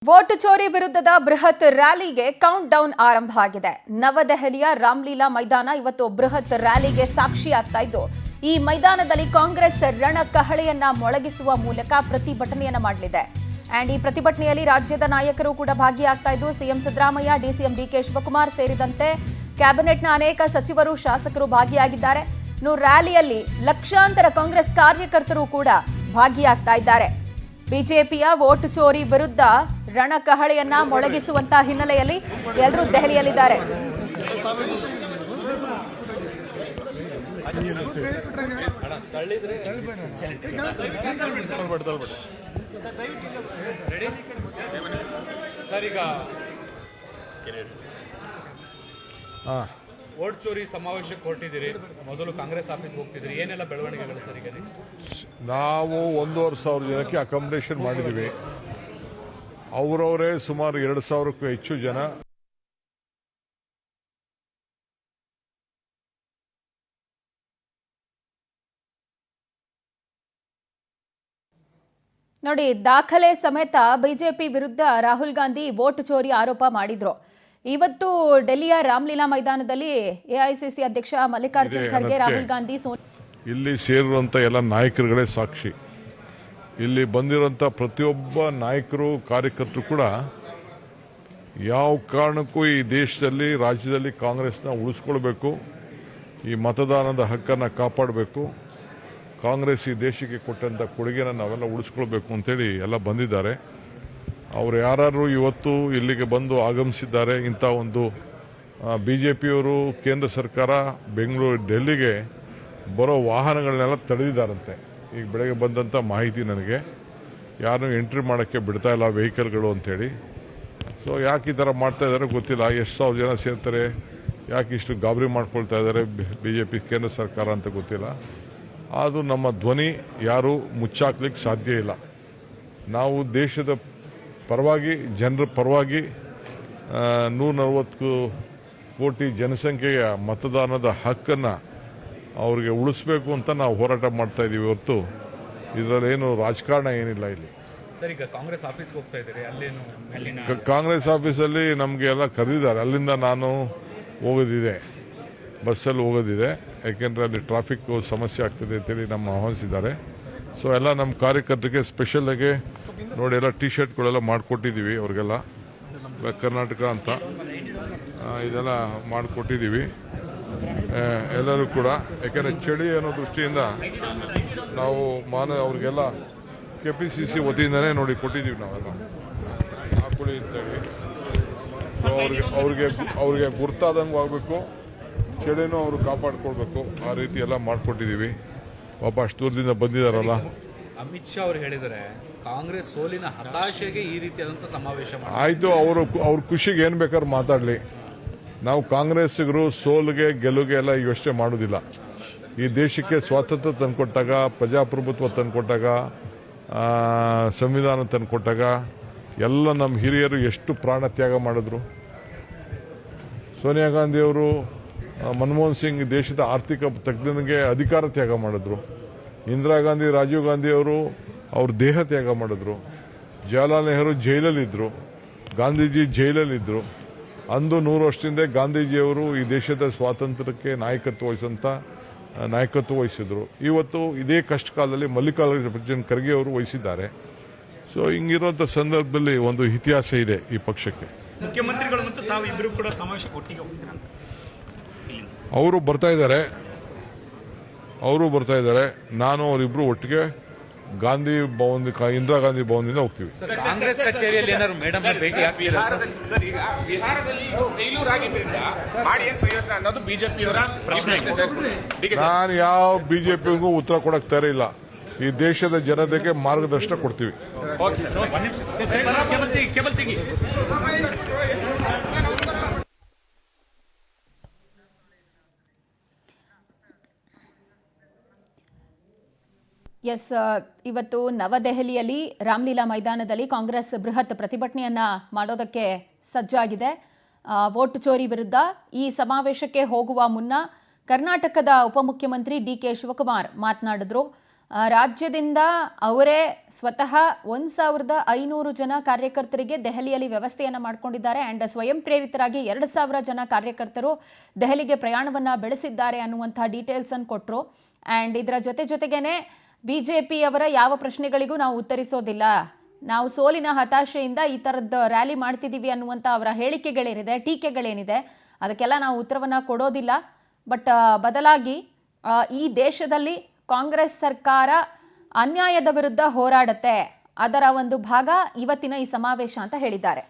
Vote ಚೋರಿ ವಿರುದ್ಧದ ಬೃಹತ್ ರ್ಯಾಲಿಗೆ count down ಆರಂಭ ಆಗಿದೆ. ನವದೆಹಲಿಯ ರಾಮ್ಲೀಲಾ ಮೈದಾನ ಇವತ್ತು ಬೃಹತ್ ರ್ಯಾಲಿಗೆ ಸಾಕ್ಷಿಯಾಗ್ತಾ ಇದ್ದು, ಈ ಮೈದಾನದಲ್ಲಿ ಕಾಂಗ್ರೆಸ್ ರಣಕಹಳೆಯನ್ನ ಮೊಳಗಿಸುವ ಮೂಲಕ ಪ್ರತಿಭಟನೆಯನ್ನ ಮಾಡಲಿದೆ. ಅಂಡ್ ಈ ಪ್ರತಿಭಟನೆಯಲ್ಲಿ ರಾಜ್ಯದ ನಾಯಕರು ಕೂಡ ಭಾಗಿಯಾಗ್ತಾ ಇದ್ದು, CM Siddaramaiah, DCM D K Shivakumar ಸೇರಿದಂತೆ ಕ್ಯಾಬಿನೆಟ್ನ ಅನೇಕ ಸಚಿವರು, ಶಾಸಕರು ಭಾಗಿಯಾಗಿದ್ದಾರೆ. ಇನ್ನು ರ್ಯಾಲಿಯಲ್ಲಿ ಲಕ್ಷಾಂತರ ಕಾಂಗ್ರೆಸ್ ಕಾರ್ಯಕರ್ತರು ಕೂಡ ಭಾಗಿಯಾಗ್ತಾ ಇದ್ದಾರೆ. ಬಿಜೆಪಿಯ ವೋಟ್ ಚೋರಿ ವಿರುದ್ಧ ರಣಕಹಳೆಯನ್ನ ಮೊಳಗಿಸುವಂತಹ ಹಿನ್ನೆಲೆಯಲ್ಲಿ ಎಲ್ಲರೂ ದೆಹಲಿಯಲ್ಲಿದ್ದಾರೆ. ವೋಟ್ ಚೋರಿ ಸಮಾವೇಶಕ್ಕೆ ಹೊರಟಿದ್ದೀರಿ, ಮೊದಲು ಕಾಂಗ್ರೆಸ್ ಆಫೀಸ್ ಹೋಗ್ತಿದ್ರಿ, ಏನೆಲ್ಲ ಬೆಳವಣಿಗೆಗಳು ಸರ್? ಈಗ ನಾವು 1,500 ಜನಕ್ಕೆ ಅಕಾಮಿಡೇಷನ್ ಮಾಡಿದ್ದೀವಿ. ಅವರವರೇ ಸುಮಾರು 2,000ಕ್ಕೂ ಹೆಚ್ಚು ಜನ ನೋಡಿ, ದಾಖಲೆ ಸಮೇತ ಬಿಜೆಪಿ ವಿರುದ್ಧ ರಾಹುಲ್ ಗಾಂಧಿ ವೋಟ್ ಚೋರಿ ಆರೋಪ ಮಾಡಿದ್ರು. ಇವತ್ತು ಡೆಲ್ಲಿಯ ರಾಮ್ಲೀಲಾ ಮೈದಾನದಲ್ಲಿ ಎಐಸಿಸಿ ಅಧ್ಯಕ್ಷ ಮಲ್ಲಿಕಾರ್ಜುನ್ ಖರ್ಗೆ, ರಾಹುಲ್ ಗಾಂಧಿ ಇಲ್ಲಿ ಸೇರಿರುವಂತ ಎಲ್ಲ ನಾಯಕರುಗಳೇ ಸಾಕ್ಷಿ. ಇಲ್ಲಿ ಬಂದಿರುವಂತ ಪ್ರತಿಯೊಬ್ಬ ನಾಯಕರು, ಕಾರ್ಯಕರ್ತರು ಕೂಡ ಯಾವ ಕಾರಣಕ್ಕೂ ಈ ದೇಶದಲ್ಲಿ, ರಾಜ್ಯದಲ್ಲಿ ಕಾಂಗ್ರೆಸ್ನ ಉಳಿಸ್ಕೊಳ್ಬೇಕು, ಈ ಮತದಾನದ ಹಕ್ಕನ್ನು ಕಾಪಾಡಬೇಕು, ಕಾಂಗ್ರೆಸ್ ಈ ದೇಶಕ್ಕೆ ಕೊಟ್ಟಂತ ಕೊಡುಗೆನ ನಾವೆಲ್ಲ ಉಳಿಸ್ಕೊಳ್ಬೇಕು ಅಂತೇಳಿ ಎಲ್ಲ ಬಂದಿದ್ದಾರೆ. ಅವರು ಯಾರು ಇವತ್ತು ಇಲ್ಲಿಗೆ ಬಂದು ಆಗಮಿಸಿದ್ದಾರೆ, ಇಂಥ ಒಂದು ಬಿಜೆಪಿಯವರು, ಕೇಂದ್ರ ಸರ್ಕಾರ ಬೆಂಗಳೂರು, ಡೆಲ್ಲಿಗೆ ಬರೋ ವಾಹನಗಳನ್ನೆಲ್ಲ ತಡೆದಿದ್ದಾರಂತೆ. ಈಗ ಬೆಳಗ್ಗೆ ಬಂದಂಥ ಮಾಹಿತಿ ನನಗೆ, ಯಾರನ್ನೂ ಎಂಟ್ರಿ ಮಾಡೋಕ್ಕೆ ಬಿಡ್ತಾ ಇಲ್ಲ ವೆಹಿಕಲ್ಗಳು ಅಂಥೇಳಿ. ಸೊ ಯಾಕೆ ಈ ಥರ ಮಾಡ್ತಾ ಇದ್ದಾರೆ ಗೊತ್ತಿಲ್ಲ. ಎಷ್ಟು ಸಾವಿರ ಜನ ಸೇರ್ತಾರೆ, ಯಾಕೆ ಇಷ್ಟು ಗಾಬರಿ ಮಾಡ್ಕೊಳ್ತಾ ಇದ್ದಾರೆ ಬಿಜೆಪಿ ಕೇಂದ್ರ ಸರ್ಕಾರ ಅಂತ ಗೊತ್ತಿಲ್ಲ. ಅದು ನಮ್ಮ ಧ್ವನಿ ಯಾರೂ ಮುಚ್ಚಾಕ್ಲಿಕ್ಕೆ ಸಾಧ್ಯ ಇಲ್ಲ. ನಾವು ದೇಶದ ಪರವಾಗಿ, ಜನರ ಪರವಾಗಿ 140 ಕೋಟಿ ಜನಸಂಖ್ಯೆಯ ಮತದಾನದ ಹಕ್ಕನ್ನು ಅವ್ರಿಗೆ ಉಳಿಸ್ಬೇಕು ಅಂತ ನಾವು ಹೋರಾಟ ಮಾಡ್ತಾ ಇದ್ದೀವಿ ಹೊರತು ಇದರಲ್ಲೇನು ರಾಜಕಾರಣ ಏನಿಲ್ಲ. ಇಲ್ಲಿ ಸರ್, ಈಗ ಕಾಂಗ್ರೆಸ್ ಆಫೀಸ್ಗೆ ಹೋಗ್ತಾ ಇದ್ದೀರಿ, ಅಲ್ಲೇನು ಕಾಂಗ್ರೆಸ್ ಆಫೀಸಲ್ಲಿ ನಮಗೆ ಎಲ್ಲ ಕರೆದಿದ್ದಾರೆ. ಅಲ್ಲಿಂದ ನಾನು ಹೋಗೋದಿದೆ, ಬಸ್ಸಲ್ಲಿ ಹೋಗೋದಿದೆ, ಯಾಕೆಂದರೆ ಅಲ್ಲಿ ಟ್ರಾಫಿಕ್ ಸಮಸ್ಯೆ ಆಗ್ತದೆ ಅಂತೇಳಿ ನಮ್ಮ ಆಹ್ವಾನಿಸಿದ್ದಾರೆ. ಸೊ ಎಲ್ಲ ನಮ್ಮ ಕಾರ್ಯಕರ್ತರಿಗೆ ಸ್ಪೆಷಲಾಗಿ ನೋಡಿ ಎಲ್ಲ ಟಿ ಶರ್ಟ್ಗಳೆಲ್ಲ ಮಾಡಿಕೊಟ್ಟಿದ್ದೀವಿ ಅವ್ರಿಗೆಲ್ಲ, ಕರ್ನಾಟಕ ಅಂತ ಇದೆಲ್ಲ ಮಾಡಿಕೊಟ್ಟಿದ್ದೀವಿ ಎಲ್ಲರೂ ಕೂಡ. ಯಾಕೆಂದರೆ ಚಳಿ ಅನ್ನೋ ದೃಷ್ಟಿಯಿಂದ ನಾವು ಅವ್ರಿಗೆಲ್ಲ KPCC ವತಿಯಿಂದನೇ ನೋಡಿ ಕೊಟ್ಟಿದ್ದೀವಿ, ನಾವೆಲ್ಲ ಹಾಕೊಳ್ಳಿ ಅಂತೇಳಿ. ಸೊ ಅವ್ರಿಗೆ ಗುರ್ತಾದಂಗೆ ಆಗಬೇಕು, ಚಳಿನೂ ಅವರು ಕಾಪಾಡ್ಕೊಳ್ಬೇಕು, ಆ ರೀತಿ ಎಲ್ಲ ಮಾಡಿಕೊಟ್ಟಿದ್ದೀವಿ. ಪಾಪ ಅಷ್ಟು ದೂರದಿಂದ ಬಂದಿದ್ದಾರಲ್ಲ. ಅಮಿತ್ ಶಾ ಅವರು ಹೇಳಿದರೆ ಕಾಂಗ್ರೆಸ್ ಸೋಲಿನ ಹತಾಶೆಗೆ ಈ ರೀತಿಯಾದಂಥ ಸಮಾವೇಶ ಆಯಿತು, ಅವ್ರ ಖುಷಿಗೆ ಏನು ಬೇಕಾದ್ರೂ ಮಾತಾಡಲಿ. ನಾವು ಕಾಂಗ್ರೆಸ್ಸಿಗರು ಸೋಲಿಗೆ ಗೆಲುವಿಗೆ ಎಲ್ಲ ಯೋಚನೆ ಮಾಡೋದಿಲ್ಲ. ಈ ದೇಶಕ್ಕೆ ಸ್ವಾತಂತ್ರ್ಯ ತಂದುಕೊಟ್ಟಾಗ, ಪ್ರಜಾಪ್ರಭುತ್ವ ತಂದುಕೊಟ್ಟಾಗ, ಸಂವಿಧಾನ ತಂದುಕೊಟ್ಟಾಗ ಎಲ್ಲ ನಮ್ಮ ಹಿರಿಯರು ಎಷ್ಟು ಪ್ರಾಣ ತ್ಯಾಗ ಮಾಡಿದ್ರು. ಸೋನಿಯಾ ಗಾಂಧಿಯವರು, ಮನಮೋಹನ್ ಸಿಂಗ್ ದೇಶದ ಆರ್ಥಿಕ ತಜ್ಞನಿಗೆ ಅಧಿಕಾರ ತ್ಯಾಗ ಮಾಡಿದ್ರು. ಇಂದಿರಾ ಗಾಂಧಿ, ರಾಜೀವ್ ಗಾಂಧಿಯವರು ಅವ್ರ ದೇಹ ತ್ಯಾಗ ಮಾಡಿದ್ರು. ಜವಾಹರ್ಲಾಲ್ ನೆಹರು ಜೈಲಲ್ಲಿದ್ದರು, ಗಾಂಧೀಜಿ ಜೈಲಲ್ಲಿದ್ದರು. ಅಂದು 100 ವರ್ಷದಿಂದ ಗಾಂಧೀಜಿಯವರು ಈ ದೇಶದ ಸ್ವಾತಂತ್ರ್ಯಕ್ಕೆ ನಾಯಕತ್ವ ವಹಿಸಿದ್ರು. ಇವತ್ತು ಇದೇ ಕಷ್ಟ ಕಾಲದಲ್ಲಿ ಮಲ್ಲಿಕಾರ್ಜುನ್ ಖರ್ಗೆ ಅವರು ವಹಿಸಿದ್ದಾರೆ. ಸೊ ಹಿಂಗಿರುವಂಥ ಸಂದರ್ಭದಲ್ಲಿ ಒಂದು ಇತಿಹಾಸ ಇದೆ ಈ ಪಕ್ಷಕ್ಕೆ. ಮುಖ್ಯಮಂತ್ರಿಗಳು ಮತ್ತು ತಾವು ಇಬ್ಬರು ಕೂಡ ಸಮಾವೇಶಕ್ಕೆ ಒಟ್ಟಿಗೆ ಹೋಗ್ತೀರಾ? ಅವರು ಬರ್ತಾ ಇದ್ದಾರೆ. ನಾನು ಅವರಿಬ್ರು ಒಟ್ಟಿಗೆ ಗಾಂಧಿ ಭವನ್, ಇಂದಿರಾ ಗಾಂಧಿ ಭವನದಿಂದ ಹೋಗ್ತೀವಿ. ಕಾಂಗ್ರೆಸ್ ಕಚೇರಿಯಲ್ಲಿ ಏನಾದ್ರು ಮೇಡಮ್ ಭೇಟಿ ಆಗ್ತೀರಾ? ನಾನು ಯಾವ ಬಿಜೆಪಿಗೂ ಉತ್ತರ ಕೊಡಕ್ ತಯಾರಿ ಇಲ್ಲ. ಈ ದೇಶದ ಜನತೆಗೆ ಮಾರ್ಗದರ್ಶನ ಕೊಡ್ತೀವಿ. ಎಸ್, ಇವತ್ತು ನವದೆಹಲಿಯಲ್ಲಿ ರಾಮ್ಲೀಲಾ ಮೈದಾನದಲ್ಲಿ ಕಾಂಗ್ರೆಸ್ ಬೃಹತ್ ಪ್ರತಿಭಟನೆಯನ್ನ ಮಾಡೋದಕ್ಕೆ ಸಜ್ಜಾಗಿದೆ. ವೋಟ್ ಚೋರಿ ವಿರುದ್ಧ ಈ ಸಮಾವೇಶಕ್ಕೆ ಹೋಗುವ ಮುನ್ನ ಕರ್ನಾಟಕದ ಉಪಮುಖ್ಯಮಂತ್ರಿ ಡಿಕೆ ಶಿವಕುಮಾರ್ ಮಾತನಾಡಿದ್ರು. ರಾಜ್ಯದಿಂದ ಅವರೇ ಸ್ವತಃ 1,500 ಜನ ಕಾರ್ಯಕರ್ತರಿಗೆ ದೆಹಲಿಯಲ್ಲಿ ವ್ಯವಸ್ಥೆಯನ್ನು ಮಾಡ್ಕೊಂಡಿದ್ದಾರೆ ಆ್ಯಂಡ್ ಸ್ವಯಂ ಪ್ರೇರಿತರಾಗಿ 2,000 ಜನ ಕಾರ್ಯಕರ್ತರು ದೆಹಲಿಗೆ ಪ್ರಯಾಣವನ್ನು ಬೆಳೆಸಿದ್ದಾರೆ ಅನ್ನುವಂಥ ಡೀಟೇಲ್ಸನ್ನು ಕೊಟ್ಟರು. ಆ್ಯಂಡ್ ಇದರ ಜೊತೆಗೇನೆ BJP ಅವರ ಯಾವ ಪ್ರಶ್ನೆಗಳಿಗೂ ನಾವು ಉತ್ತರಿಸೋದಿಲ್ಲ, ನಾವು ಸೋಲಿನ ಹತಾಶೆಯಿಂದ ಈ ಥರದ ರ್ಯಾಲಿ ಮಾಡ್ತಿದ್ದೀವಿ ಅನ್ನುವಂಥ ಅವರ ಹೇಳಿಕೆಗಳೇನಿದೆ, ಟೀಕೆಗಳೇನಿದೆ, ಅದಕ್ಕೆಲ್ಲ ನಾವು ಉತ್ತರವನ್ನು ಕೊಡೋದಿಲ್ಲ. ಬಟ್ ಬದಲಾಗಿ ಈ ದೇಶದಲ್ಲಿ ಕಾಂಗ್ರೆಸ್ ಸರ್ಕಾರ ಅನ್ಯಾಯದ ವಿರುದ್ಧ ಹೋರಾಡುತ್ತೆ, ಅದರ ಒಂದು ಭಾಗ ಇವತ್ತಿನ ಈ ಸಮಾವೇಶ ಅಂತ ಹೇಳಿದ್ದಾರೆ.